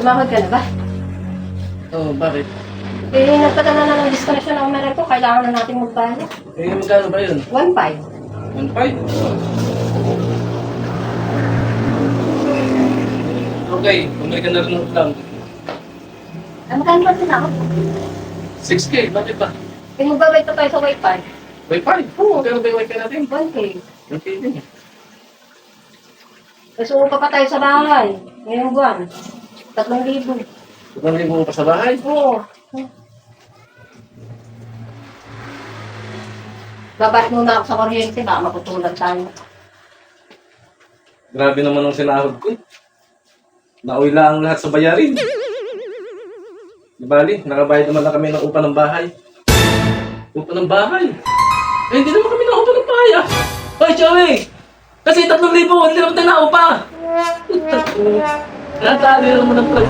Tumawag ka na ba? Oo, bakit? Eh, nagpadala na ng disconnection ng meron ko. Kailangan na natin magbayad. Eh, magkano ba yun? 1.5. 1.5? Okay, bumili ka na rin ng ulam. Magkano ba tinawag? 6K, bakit ba? Eh, magbabayad pa tayo sa Wi-Fi. Wi-Fi? Oo, magkano ba yung Wi-Fi natin? 1K. Okay din. Kasi upa pa tayo sa bahay. Ngayong buwan. 3,000. 2,000 mo pa sa bahay? Oo. Babalik muna ako sa kuryente. Baka maputulan tayo. Grabe naman ang sinahod ko. Nauwi lang lahat sa bayarin. Di bali, nakabayad naman na kami ng upa ng bahay. Upa ng bahay? Eh, hindi naman kami na upa ng bahay ah. Hoy, Joey! Kasi 3,000, hindi naman tayo na upa. Natali naman ang pala.